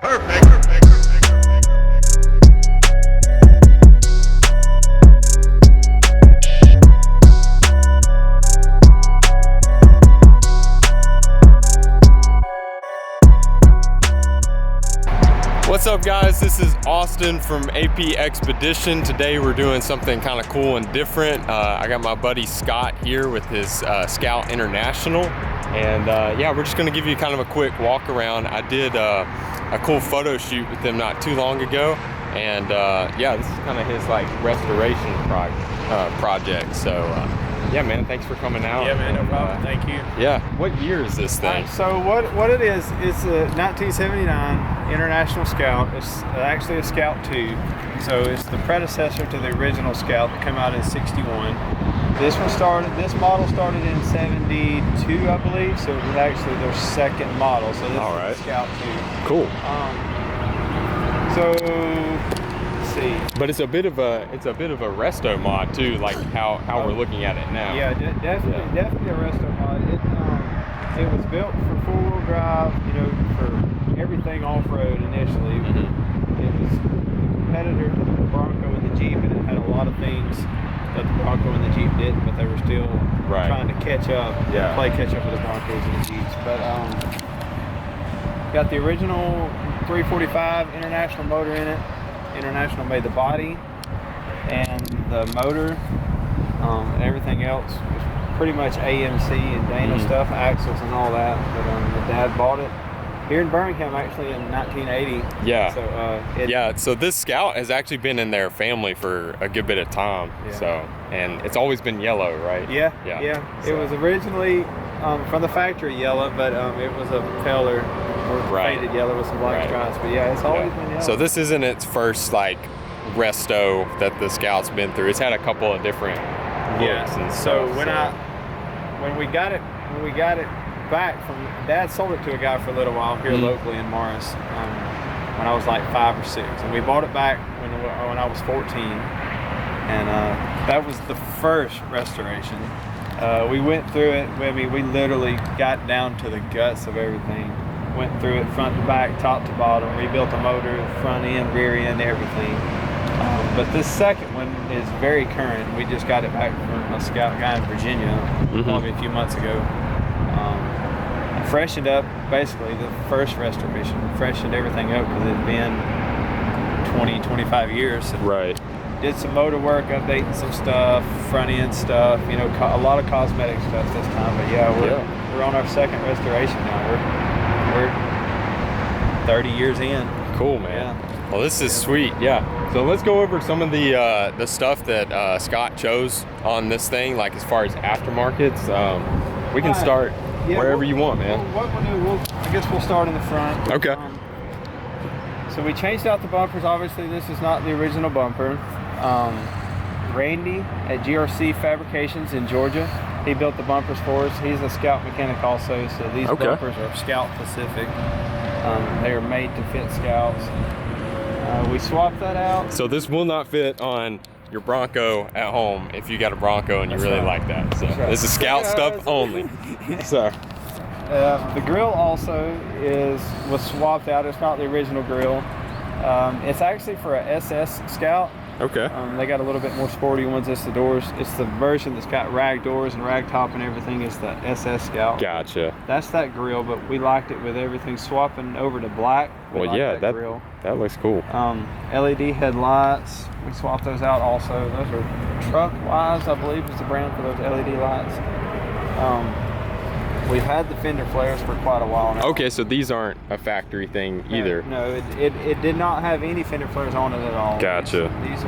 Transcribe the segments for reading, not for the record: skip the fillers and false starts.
What's up guys, this is Austin from AP Expedition. Today we're doing something kind of cool and different. I got my buddy Scott here with his Scout International, and yeah, we're just going to give you kind of a quick walk around. I did a cool photo shoot with him not too long ago, and yeah, this is kind of his like restoration project. So yeah man, thanks for coming out. Yeah man, no problem, thank you. Yeah, what year is this thing? So what it is, it's a 1979 International Scout. It's actually a Scout 2. So it's the predecessor to the original Scout that came out in '61. This model started in '72, I believe. So it was actually their second model. So this is the Scout 2. Cool. So let's see. But it's a bit of a RestoMod too, like how we're looking at it now. Yeah, definitely a RestoMod. It was built for four-wheel drive, you know, for everything off-road initially. It was the competitor to the Bronco and the Jeep, and it had a lot of things that the Bronco and the Jeep didn't, but they were still trying to catch up, play catch up with the Broncos and the Jeeps. But got the original 345 International motor in it. International made the body and the motor, and everything else was pretty much AMC and Dana stuff, axles and all that. But the dad bought it here in Birmingham actually in 1980. Yeah. So so this Scout has actually been in their family for a good bit of time. Yeah. So, and it's always been yellow, right? Yeah. So. It was originally from the factory yellow, but it was a peeler or faded yellow with some black stripes. But yeah, it's always been yellow. So this isn't its first like resto that the Scout's been through. It's had a couple of different looks and stuff. So when we got it back from Dad, sold it to a guy for a little while here locally in Morris when I was like 5 or 6, and we bought it back when I was 14, and that was the first restoration. We went through it. I mean, we literally got down to the guts of everything. Went through it front to back, top to bottom, rebuilt the motor, front end, rear end, everything. But this second one is very current. We just got it back from a Scout guy in Virginia probably a few months ago. Freshened up, basically the first restoration, freshened everything up because it had been 20, 25 years. So did some motor work, updating some stuff, front end stuff, you know, a lot of cosmetic stuff this time. But yeah, we're on our second restoration now. We're 30 years in. Cool, man. Yeah. Well, this is sweet. Yeah. So let's go over some of the stuff that Scott chose on this thing, like as far as aftermarkets. We can start wherever you want, man. Well, what we'll do, I guess we'll start in the front. Okay. So we changed out the bumpers. Obviously, this is not the original bumper. Randy at GRC Fabrications in Georgia, he built the bumpers for us. He's a Scout mechanic also, so these bumpers are Scout Pacific. They are made to fit Scouts. We swapped that out. So this will not fit on your Bronco at home if you got a Bronco and you really like that. So this is Scout stuff only. So the grill also was swapped out. It's not the original grill. It's actually for a SS Scout. Okay. They got a little bit more sporty ones. It's the doors. It's the version that's got rag doors and rag top and everything. It's the SS Scout. Gotcha. That's that grill, but we liked it with everything swapping over to black. Well, yeah, that looks cool. LED headlights. We swapped those out also. Those are Truck Wise, I believe, is the brand for those LED lights. We've had the fender flares for quite a while now. Okay, so these aren't a factory thing either. No, it did not have any fender flares on it at all. Gotcha. These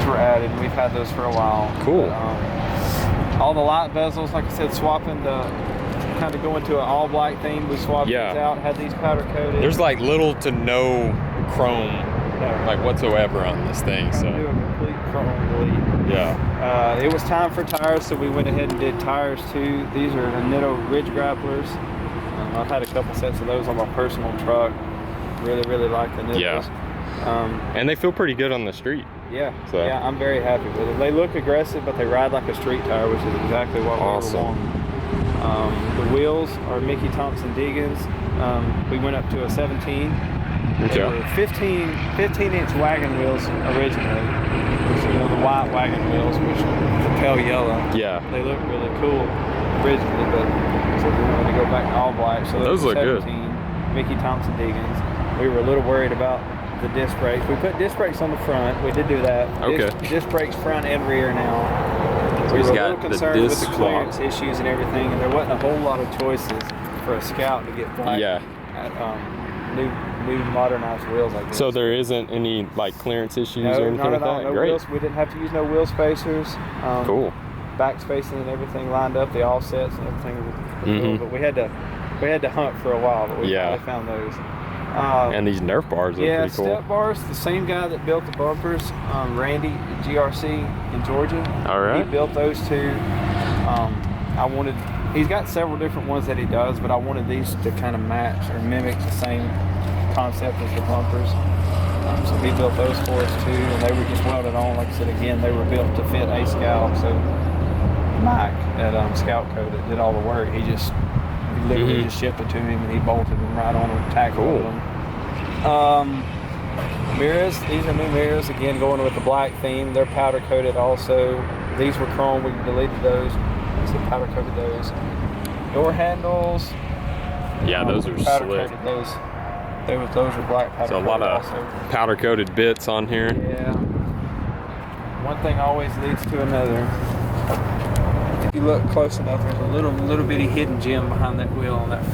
were added. We've had those for a while. Cool. But, all the light bezels, like I said, swapping to kind of go into an all black theme. We swapped these out. Had these powder coated. There's like little to no chrome, like whatsoever on this thing. So do a complete chrome bleed. Yeah. It was time for tires, so we went ahead and did tires too. These are Nitto Ridge Grapplers. I've had a couple sets of those on my personal truck. Really like the Nittos. Yeah. And they feel pretty good on the street. Yeah. So. Yeah, I'm very happy with them. They look aggressive, but they ride like a street tire, which is exactly what we were wanting. The wheels are Mickey Thompson Deegan's. We went up to a 17. They were 15-inch wagon wheels originally. So, you know, the white wagon wheels, which are pale yellow. Yeah. They look really cool originally, but so we wanted to go back to all black. So those look 17, good. Mickey Thompson Deegan's. We were a little worried about the disc brakes. We put disc brakes on the front. We did do that. Okay. Disc brakes front and rear now. So We he's were a got little the concerned with the disc clearance swap. issues and everything, and there wasn't a whole lot of choices for a Scout to get black at new modernized wheels like this. So there isn't any like clearance issues No, or anything not like at all. that? No Great. wheels. We didn't have to use no wheel spacers. Cool. Back spacing and everything lined up, the offsets and everything was cool, but we had to hunt for a while, but we finally found those. And these Nerf bars are pretty cool. Step bars. The same guy that built the bumpers, Randy GRC in Georgia. All right. He built those two. He's got several different ones that he does, but I wanted these to kind of match or mimic the same concept as the bumpers. So he built those for us too, and they were just welded on. Like I said again, they were built to fit a Scout. So Mike at Scout Co. that did all the work, he literally just shipped it to him, and he bolted them right on and tack welded them. Mirrors, these are new mirrors, again going with the black theme. They're powder coated also. These were chrome, we deleted those. So powder coated those. Door handles. Yeah, those are powder slick. coated those. Those are black powder So a lot of powder coated bits on here. Yeah. One thing always leads to another. If you look close enough, there's a little bitty hidden gem behind that wheel on that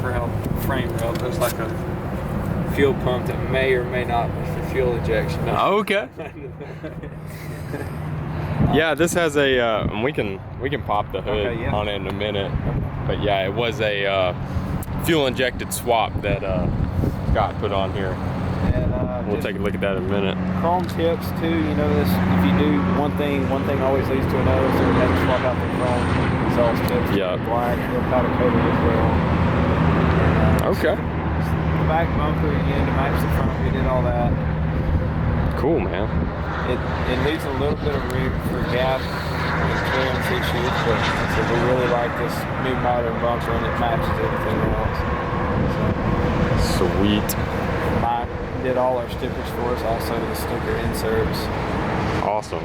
frame rail. There's like a fuel pump that may or may not be for fuel injection. Okay. Yeah, this has a and we can pop the hood on it in a minute. But yeah, it was a fuel injected swap that Scott put on here. And we'll take a look at that in a minute. Chrome tips too, you know this, if you do one thing always leads to another, so we have to swap out the chrome exhaust tips. Yeah. Black, they're powder coated as well. Okay. The back bumper again to match the front, we did all that. Cool, man. It leaves a little bit of room for gap and clearance issues, but so we really like this new modern bumper and it matches everything else. So, sweet. Mike did all our stickers for us, also the sticker inserts. Awesome.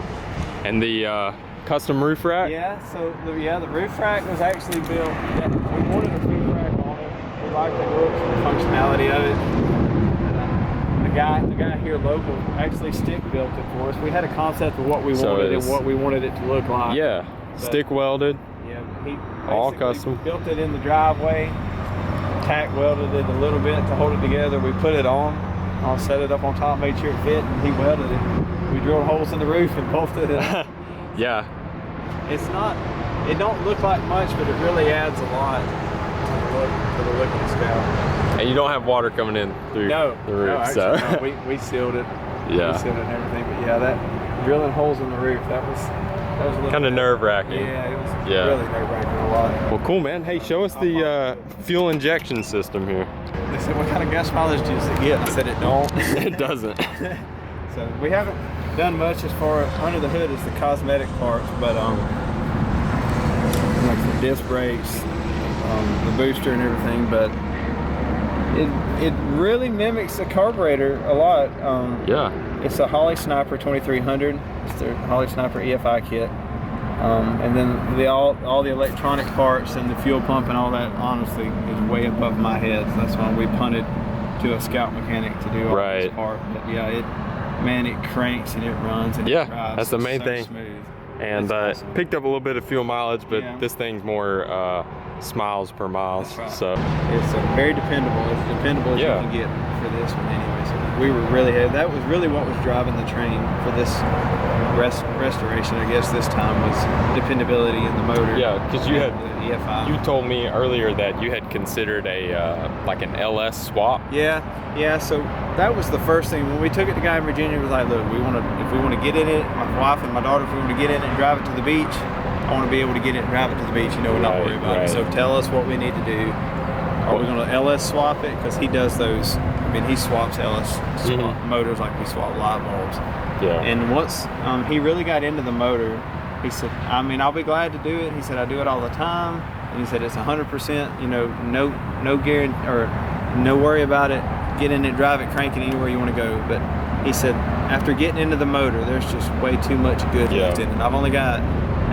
And the custom roof rack? Yeah, so the roof rack was actually built. We wanted a roof rack on it. We liked the looks and the functionality of it. The guy here local actually stick built it for us. We had a concept of what we wanted and what we wanted it to look like. Yeah, stick welded. Yeah, he all custom. Built it in the driveway, tack welded it a little bit to hold it together. We put it on, set it up on top, made sure it fit, and he welded it. We drilled holes in the roof and bolted it. Yeah. It don't look like much, but it really adds a lot to the look of the Scout. And you don't have water coming in through the roof, actually, no, we sealed it. Yeah. We sealed it and everything, but yeah, that drilling holes in the roof, that was a little kind of nerve-wracking. Yeah, it was really nerve-wracking a lot. Well, cool, man. Hey, show us the fuel injection system here. They said, what kind of gas mileage does it get? I said, it don't. It doesn't. So we haven't done much as far as under the hood as the cosmetic parts, but like the disc brakes, the booster and everything, but it really mimics the carburetor a lot. Yeah. It's a Holly Sniper 2300. It's their Holly Sniper EFI kit. And then all the electronic parts and the fuel pump and all that, honestly, is way above my head. So that's why we punted to a Scout mechanic to do all this part. But yeah, it cranks and it runs and it drives. That's the main thing. Smooth. And awesome. Picked up a little bit of fuel mileage, but this thing's more miles per mile. Right. So it's very dependable. As dependable as you can get for this one, anyway. So we were really that was really what was driving the train for this restoration. I guess this time was dependability in the motor. Yeah, because you had the EFI. You told me earlier that you had considered a like an LS swap. Yeah. So that was the first thing when we took it to guy in Virginia. It was like, look, if we want to get in it, my wife and my daughter, if we want to get in it and drive it to the beach, I want to be able to get it and drive it to the beach, and not worry about it. So tell us what we need to do. Are we going to LS swap it? Because he does those. I mean, he swaps LS motors like we swap light bulbs. Yeah. And once he really got into the motor, he said, I mean, I'll be glad to do it. He said, I do it all the time. And he said it's 100%, you know, no guarantee or no worry about it. Get in it, drive it, crank it anywhere you want to go. But he said after getting into the motor, there's just way too much good left in it. I've only got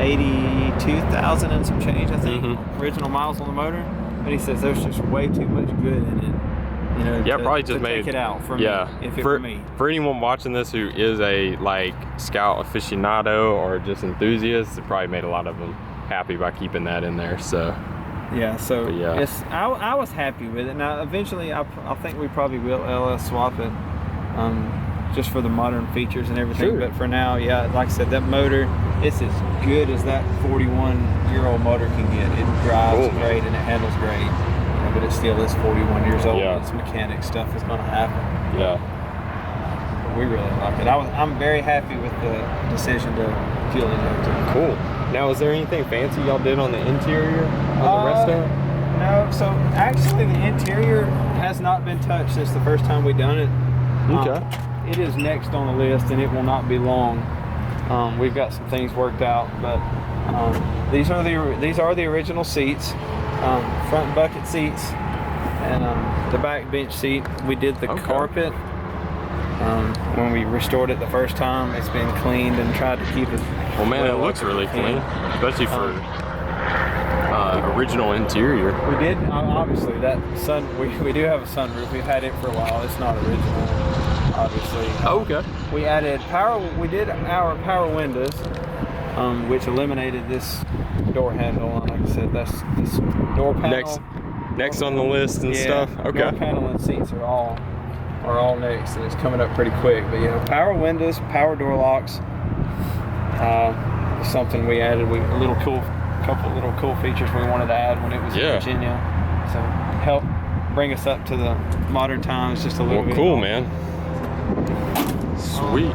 82,000 and some change, I think, original miles on the motor. But he says there's just way too much good in it. You know, probably just made take it out for me. If it were me. For anyone watching this who is a like Scout aficionado or just enthusiast, it probably made a lot of them happy by keeping that in there. So yeah, so it's I was happy with it. Now eventually I think we probably will LS swap it, just for the modern features and everything. But for now, yeah, like I said, that motor, it's as good as that 41-year-old motor can get. It drives great and it handles great. You know, but it still is 41 years old. And it's mechanic stuff is going to happen. Yeah. But we really like it. I'm very happy with the decision to fuel inject it. Cool. Now, is there anything fancy y'all did on the interior on the Resto? No, so actually the interior has not been touched since the first time we done it. Okay. It is next on the list and it will not be long. We've got some things worked out, but these are the original seats, front bucket seats, and the back bench seat. We did the carpet when we restored it the first time. It's been cleaned and tried to keep it. Well, man, it looks really clean, especially for original interior. We did obviously that we do have a sunroof. We've had it for a while. It's not original, obviously. We added power. We did our power windows, which eliminated this door handle. And like I said, that's this door panel. Next on the list and stuff. Okay. Door panel and seats are all next, and it's coming up pretty quick. But yeah, power windows, power door locks. Something we added. Couple little cool features we wanted to add when it was in Virginia. So help bring us up to the modern times just a little bit. Cool, man. Sweet. I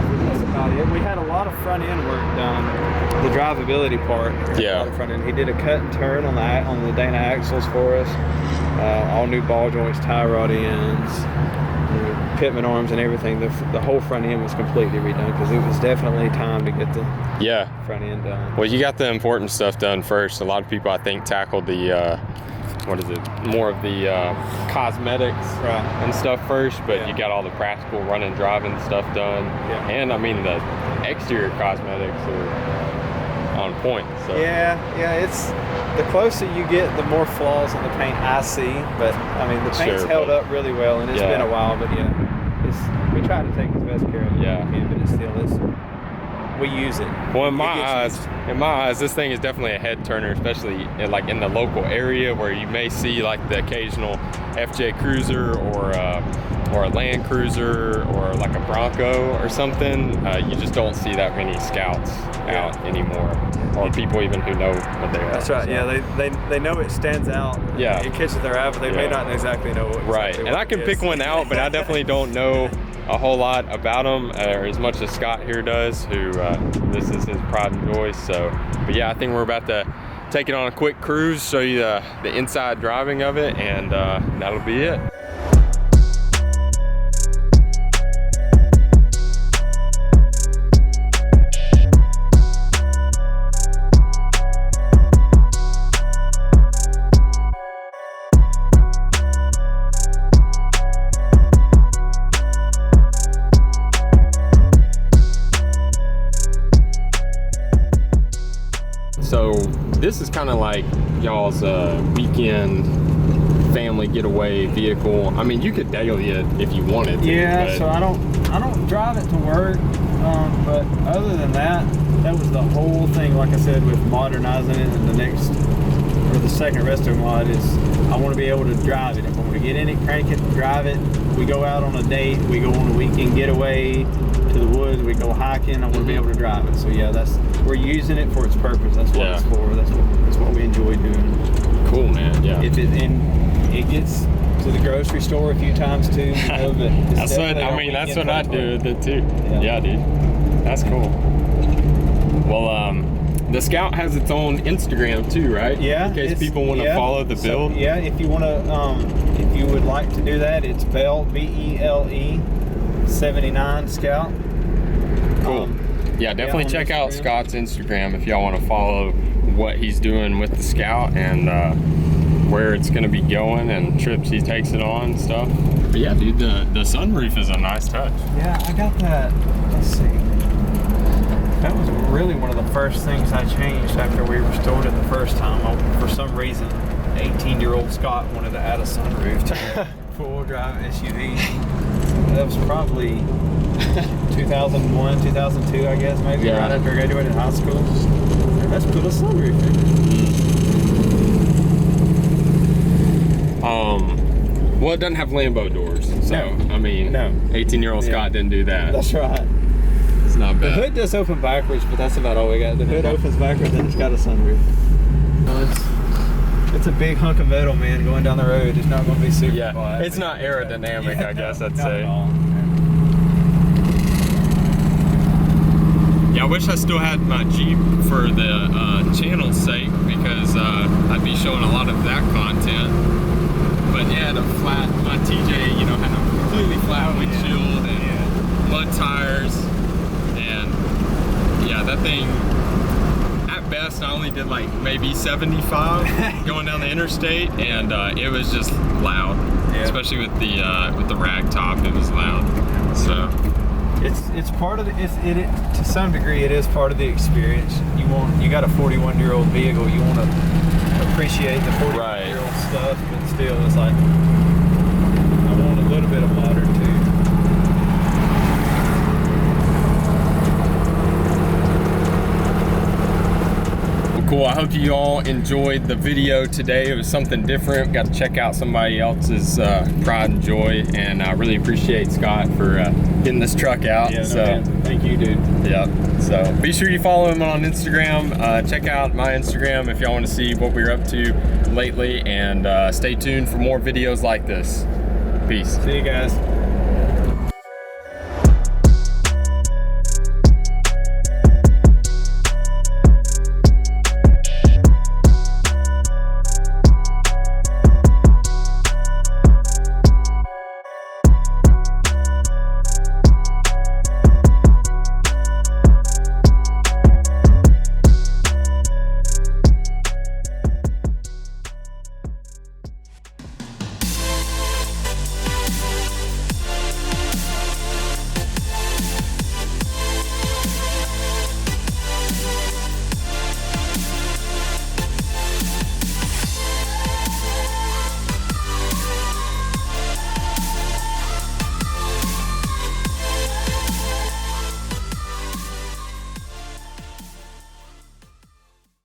think that's about it. We had a lot of front end work done. The drivability part. Yeah. The front end. He did a cut and turn on the Dana axles for us. All new ball joints, tie rod ends, pitman arms and everything. The whole front end was completely redone because it was definitely time to get the front end done. Well, you got the important stuff done first. A lot of people, I think, tackled the more of the cosmetics and stuff first, but you got all the practical running, driving stuff done. And I mean the exterior cosmetics are on point. So it's the closer you get, the more flaws in the paint I see. But I mean, the paint's held up really well, and it's been a while. But we try to take as best care of it as we can, but we use it. Well, in my eyes, this thing is definitely a head turner, especially like in the local area where you may see like the occasional FJ Cruiser or a Land Cruiser or like a Bronco or something. You just don't see that many Scouts out anymore, or people even who know what they are. That's right. So. They know it stands out. Yeah, it catches their eye, but they may not exactly know what. Right, and I can pick one out, but I definitely don't know a whole lot about them, or as much as Scott here does, who this is his pride and joy. So, but yeah, I think we're about to take it on a quick cruise, show you the inside driving of it, and that'll be it. So this is kind of like y'all's weekend family getaway vehicle. I mean, you could daily it if you wanted to. Yeah, so I don't drive it to work, but other than that was the whole thing. Like I said, with modernizing it, and the second RestoMod is I want to be able to drive it. If I want to get in it, crank it, drive it. We go out on a date, we go on a weekend getaway to the woods, we go hiking. I want to be able to drive it. So yeah, we're using it for its purpose. That's what it's for. That's what we enjoy doing. Cool, man. Yeah. And it gets to the grocery store a few times too. You know, but that's what I do with it too. Yeah, dude. That's cool. Well, the Scout has its own Instagram too, right? Yeah. In case people want to follow the build. So, yeah, if you want to, if you would like to do that, it's Bele, BELE 79 Scout. Cool. Yeah, definitely check out Scott's Instagram if y'all want to follow what he's doing with the Scout and where it's going to be going and trips he takes it on and stuff. But yeah, dude, the sunroof is a nice touch. Yeah, I got that. Let's see. That was really one of the first things I changed after we restored it the first time. For some reason, 18-year-old Scott wanted to add a sunroof to a four-wheel drive SUV. That was probably 2001, 2002, I guess, maybe, yeah. Right after I graduated high school. And let's put a sunroof in it. Well, it doesn't have Lambo doors, so No. I mean, No. 18-year-old Scott didn't do that. That's right. It's not The bad. hood does open backwards, but that's about all we got. The hood opens backwards and it's got a sunroof. No, it's a big hunk of metal, man, going down the road. It's not going to be super quiet. It's not aerodynamic, I guess I'd not say. at all. Yeah, I wish I still had my Jeep for the channel's sake, because I'd be showing a lot of that content. But yeah, my TJ, you know, had a completely flat windshield and mud tires, and yeah, that thing, at best, I only did like maybe 75 going down the interstate, and it was just loud, especially with the rag top. It was loud, so. It's part of the, to some degree it is part of the experience. You got a 41-year-old vehicle, you want to appreciate the 41-year-old stuff, but still it's like I want a little bit of modern too. Cool. I hope you all enjoyed the video today. It was something different. Got to check out somebody else's pride and joy, and I really appreciate Scott for getting this truck out. Yeah, so thank you, dude. yeah. So be sure you follow him on Instagram. Check out my Instagram if y'all want to see what we're up to lately, and stay tuned for more videos like this. Peace. See you guys.